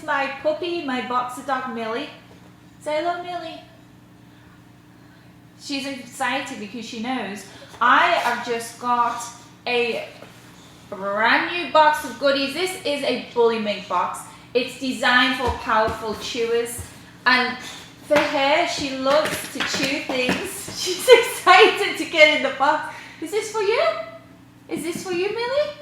my puppy, my boxer dog Millie. Say hello, Millie. She's excited because she knows I have just got a brand new box of goodies. This is a Bullymake box. It's designed for powerful chewers, and for her, she loves to chew things. She's excited to get in the box. Is this for you? Is this for you, Millie?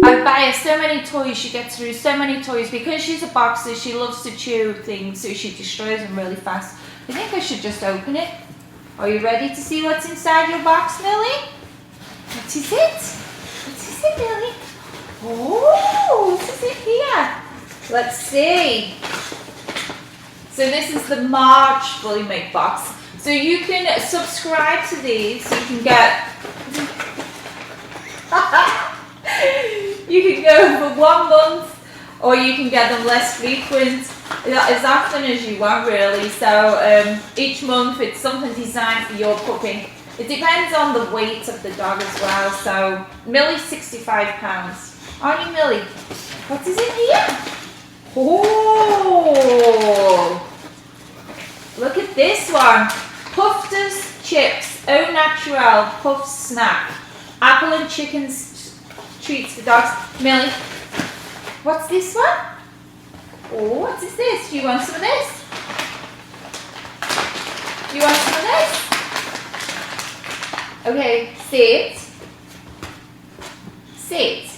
I buy her so many toys. She gets through so many toys because she's a boxer. She loves to chew things, so she destroys them really fast. I think I should just open it. Are you ready to see what's inside your box, Millie? What is it? What is it, Millie? Oh, what is it here? Let's see. So this is the March Bullymake box. So you can subscribe to these. So you can get. You can go for 1 month, or you can get them less frequent, as often as you want, really. So each month it's something designed for your puppy. It depends on the weight of the dog as well. So Millie's 65 pounds. Aren't you, Millie? What is in here? Oh! Look at this one. Puffers chips, au naturel puff snack. Apple and chicken treats for dogs. Millie, what's this one? Oh, what is this? Do you want some of this? Do you want some of this? Okay, sit. Sit.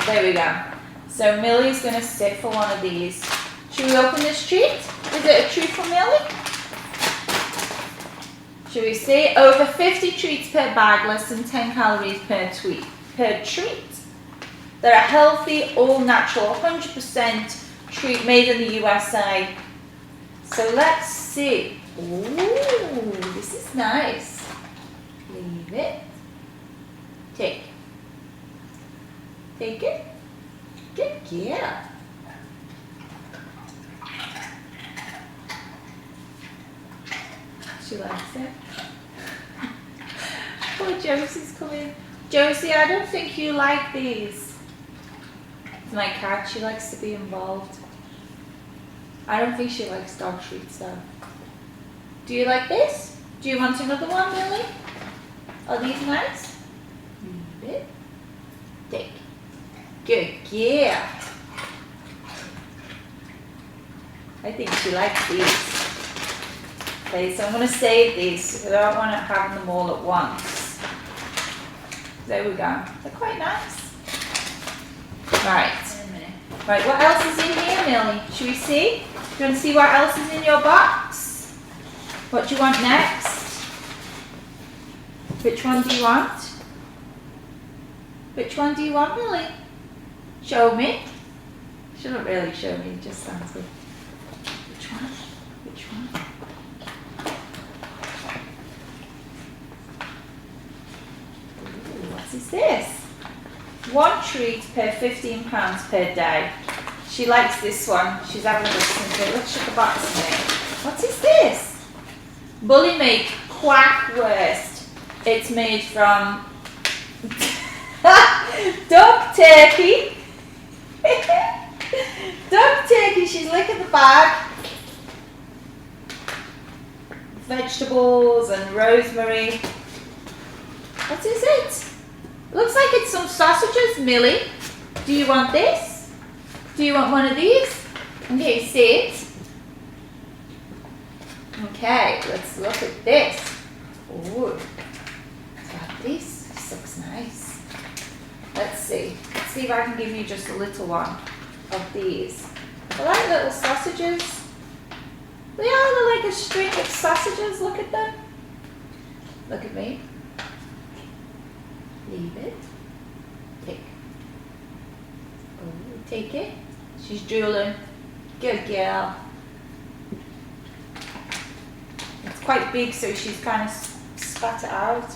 There we go. So Millie's going to sit for one of these. Should we open this treat? Is it a treat for Millie? Should we see? Over 50 treats per bag, less than 10 calories per treat. They're a healthy, all-natural, 100% treat made in the USA. So let's see. Ooh, this is nice. Leave it. Take. Take it. Good girl. She likes it. Poor Josie's coming. Josie, I don't think you like these. It's my cat. She likes to be involved. I don't think she likes dog treats though. Do you like this? Do you want another one, Millie? Are these nice? Leave it. Take. Good girl. I think she likes these. Okay, so I'm going to save these because I don't want to have them all at once. There we go. They're quite nice. Right. Right, what else is in here, Millie? Should we see? Do you want to see what else is in your box? What do you want next? Which one do you want? Which one do you want, Millie? Show me. Shouldn't really show me, it just sounds good. Which one? Which one? What is this? One treat per 15 pounds per day. She likes this one. She's having a listen to it. Let's shut the box a minute. What is this? Bullymake Quackwurst. It's made from dog turkey. Dog turkey. She's licking the bag. Vegetables and rosemary. What is it? Looks like it's some sausages, Millie. Do you want this? Do you want one of these? Okay, sit. Okay, let's look at this. Oh, got this. This looks nice. Let's see. Let's see if I can give you just a little one of these. I like little sausages. They are, they're like a string of sausages. Look at them. Look at me. Leave it. Take. Oh, take it. She's drooling. Good girl. It's quite big, so she's kind of spat it out.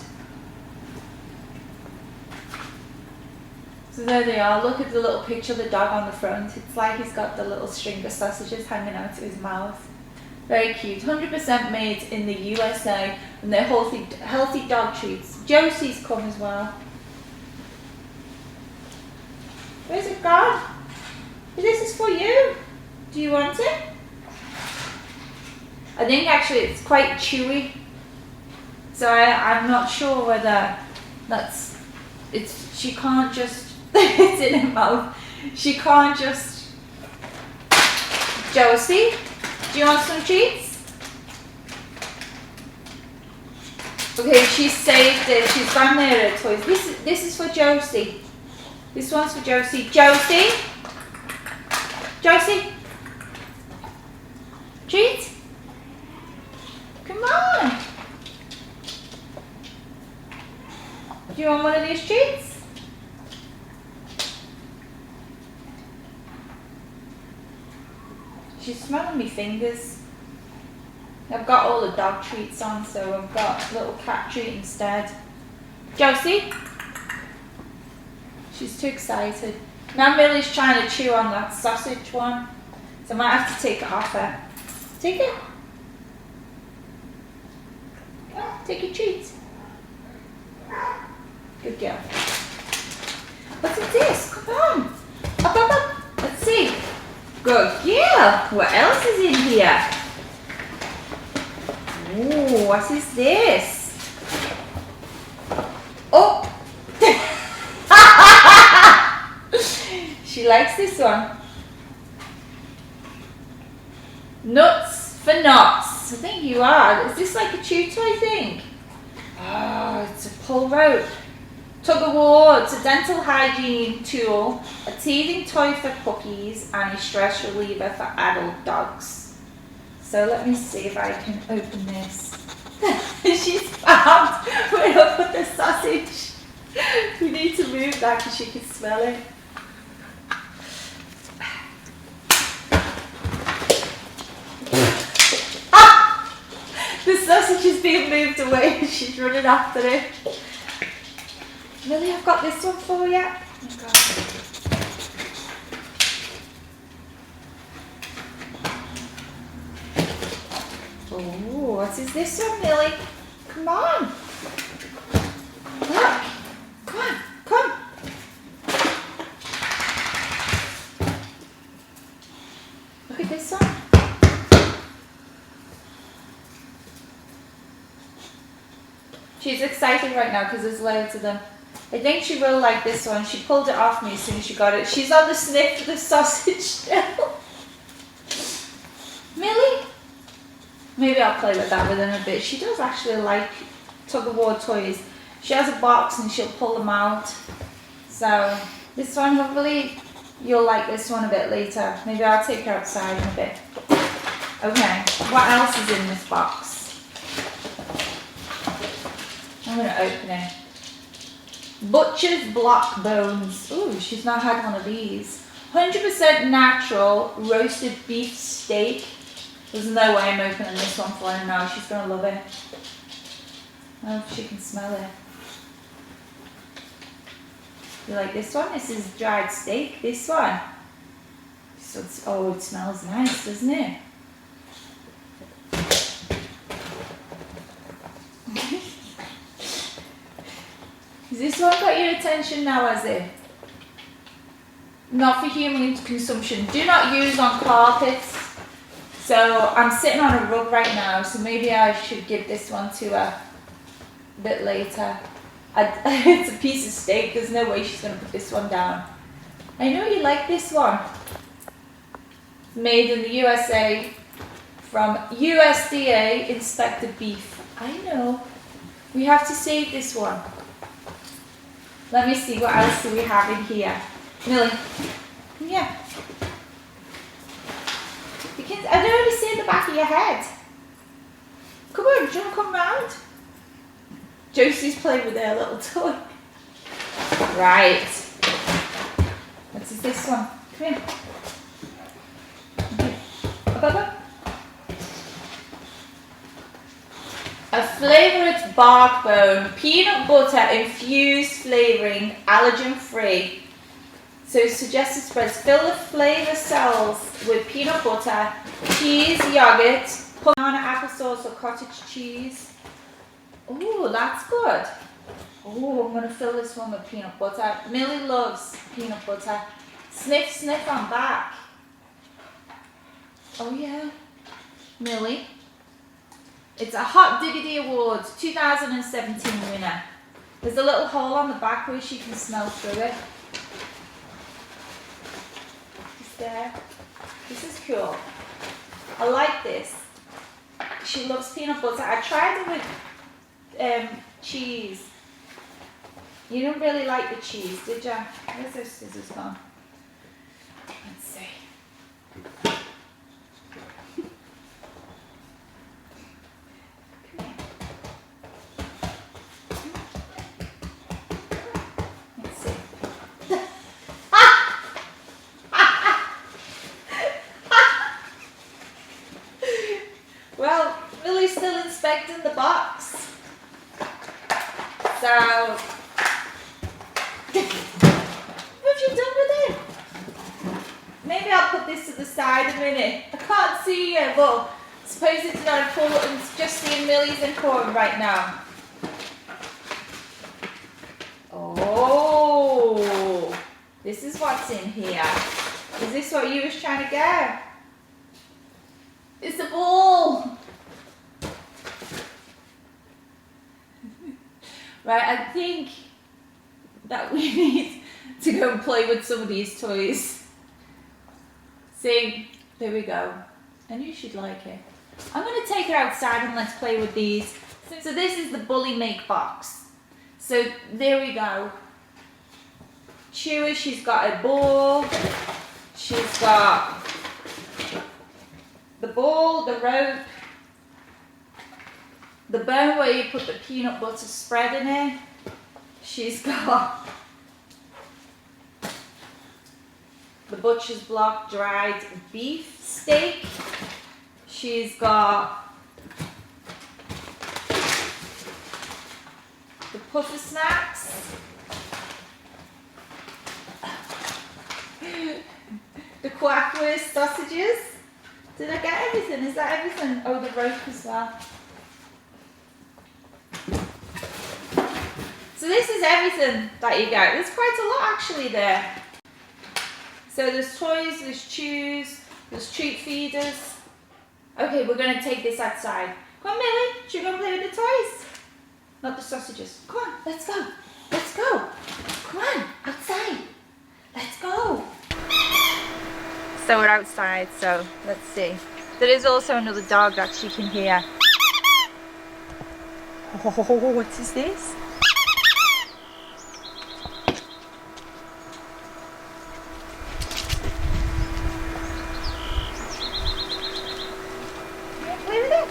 So there they are. Look at the little picture of the dog on the front. It's like he's got the little string of sausages hanging out of his mouth. Very cute. 100% made in the USA, and they're healthy dog treats. Josie's come as well. Where's it gone? This is for you. Do you want it? I think actually it's quite chewy, so I'm not sure whether she can't just, it's in her mouth, she can't just, Josie, do you want some treats? Okay, she's saved it, she's gone there her toys. This is for Josie. This one's for Josie. Josie? Josie? Treat? Come on. Do you want one of these treats? She's smelling me fingers. I've got all the dog treats on, so I've got a little cat treat instead. Josie? She's too excited. Now Millie's trying to chew on that sausage one, so I might have to take it off her. Take it. Come on, take your treats. Good girl. What's in this? Come on. Up, up, up. Let's see. Good girl. What else is in here? Ooh, what is this? Oh! She likes this one. Nuts for knots. I think you are. Is this like a chew toy thing? Oh, it's a pull rope. Tug of war. It's a dental hygiene tool, a teething toy for puppies, and a stress reliever for adult dogs. So let me see if I can open this. She's found where I put the sausage. We need to move that because she can smell it. The sausage is being moved away and she's running after it. Millie, I've got this one for you. Oh, what is this one, Millie? Come on. Look. Come on, come. Look at this one. She's excited right now because there's loads of them. I think she will like this one. She pulled it off me as soon as she got it. She's on the sniff for the sausage still. Millie? Maybe I'll play with that within a bit. She does actually like tug of war toys. She has a box and she'll pull them out. So this one, hopefully you'll like this one a bit later. Maybe I'll take her outside in a bit. Okay, what else is in this box? I'm going to open it. Butcher's block bones. Ooh, she's not had one of these. 100% natural roasted beef steak. There's no way I'm opening this one for her now. She's going to love it. Oh, she can smell it. You like this one? This is dried steak. This one. So oh, it smells nice, doesn't it? Has this one got your attention now, has it? Not for human consumption. Do not use on carpets. So I'm sitting on a rug right now, so maybe I should give this one to her a bit later. It's a piece of steak. There's no way she's going to put this one down. I know you like this one. Made in the USA from USDA inspected beef. I know. We have to save this one. Let me see, what else do we have in here? Millie, come here. I don't only see the back of your head. Come on, do you want to come round? Josie's playing with her little toy. Right. What is this one? Come here. Okay. Up, up, up. A flavoured bark bone, peanut butter infused flavouring, allergen free. So suggested spreads: fill the flavour cells with peanut butter, cheese, yogurt, banana, applesauce or cottage cheese. Oh, that's good. Oh, I'm going to fill this one with peanut butter. Millie loves peanut butter. Sniff, sniff on back. Oh yeah, Millie. It's a Hot Diggity Awards 2017 winner. There's a little hole on the back where she can smell through it. Just there. This is cool. I like this. She loves peanut butter. I tried it with cheese. You didn't really like the cheese, did you? Where's those scissors gone? Let's see. Let's see. Well, Millie's still inspecting the box. So, what have you done with it? Maybe I'll put this to the side a minute. I can't see you, but I suppose it's not important. It's just seeing Millie's in corn right now. Oh, this is what's in here. Is this what you was trying to get? It's a ball. Right, I think that we need to go and play with some of these toys. See, there we go. I knew she'd like it. I'm going to take her outside and let's play with these. So this is the Bullymake box. So there we go. Chewy, she's got a ball. She's got the ball, the rope, the bone where you put the peanut butter spread in it. She's got the butcher's block dried beef steak. She's got the puffer snacks. The quackwurst sausages. Did I get everything? Is that everything? Oh, the rope as well. So this is everything that you get. There's quite a lot actually there. So there's toys, there's chews, there's treat feeders. Okay, we're going to take this outside. Come on, Millie. Should we go and play with the toys? Not the sausages. Come on, let's go. Let's go. Come on, outside. Let's go. So we're outside, so let's see. There is also another dog that she can hear. Oh, what is this? Play with it.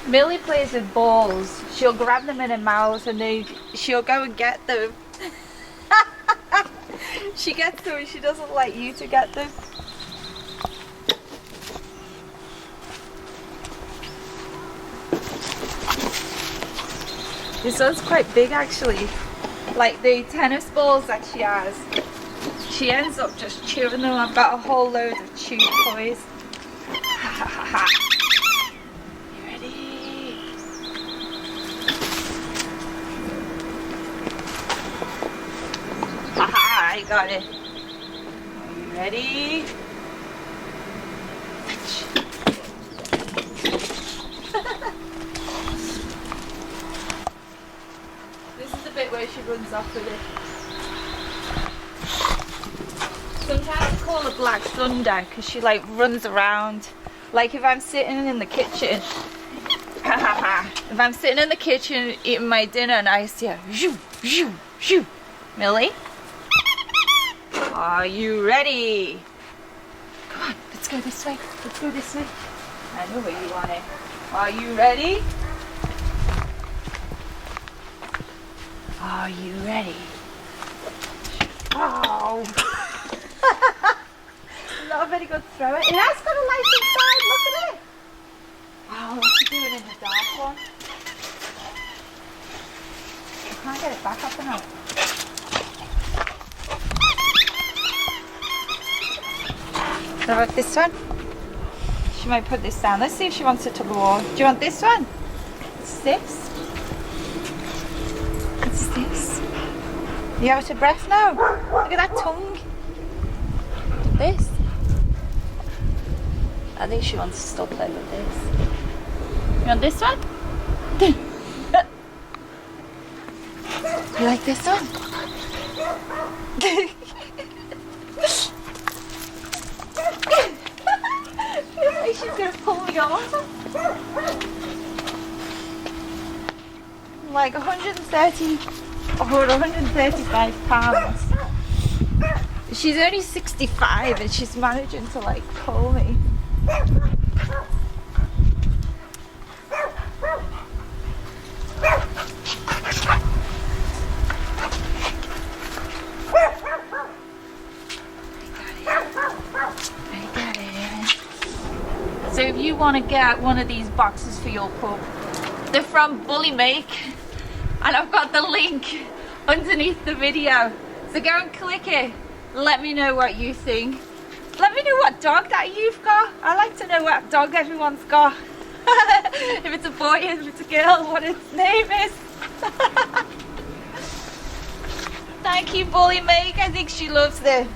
Millie plays with balls. She'll grab them in her mouth and then she'll go and get them. She gets them and she doesn't like you to get them. This one's quite big actually. Like the tennis balls that she has. She ends up just chewing them. I've got a whole load of chewed toys. You ready? Haha, I got it. Are you ready? This is the bit where she runs off with it. Sometimes I call her Black Thunder because she like runs around. Like if I'm sitting in the kitchen, if I'm sitting in the kitchen eating my dinner and I see her, shoo, shoo, shoo. Millie, are you ready? Come on, let's go this way. Let's go this way. I know where you want it. Are you ready? Are you ready? Oh! Not a very good throw it. It has got a light inside, look at it! Wow, what's she doing in the dark one? I can't get it back up and out. What about this one? She might put this down. Let's see if she wants a tug of war. Do you want this one? What's this? What's this? You out of breath now? Look at that tongue. This? I think she wants to still play with this. You want this one? You like this one? Feels like she's gonna pull me off. Like 130 or 135 pounds. She's only 65 and she's managing to like pull me. So if you want to get one of these boxes for your pup, they're from Bullymake, and I've got the link underneath the video. So go and click it. Let me know what you think. Let me know what dog that you've got. I like to know what dog everyone's got. If it's a boy, if it's a girl, what its name is. Thank you, Bullymake. I think she loves the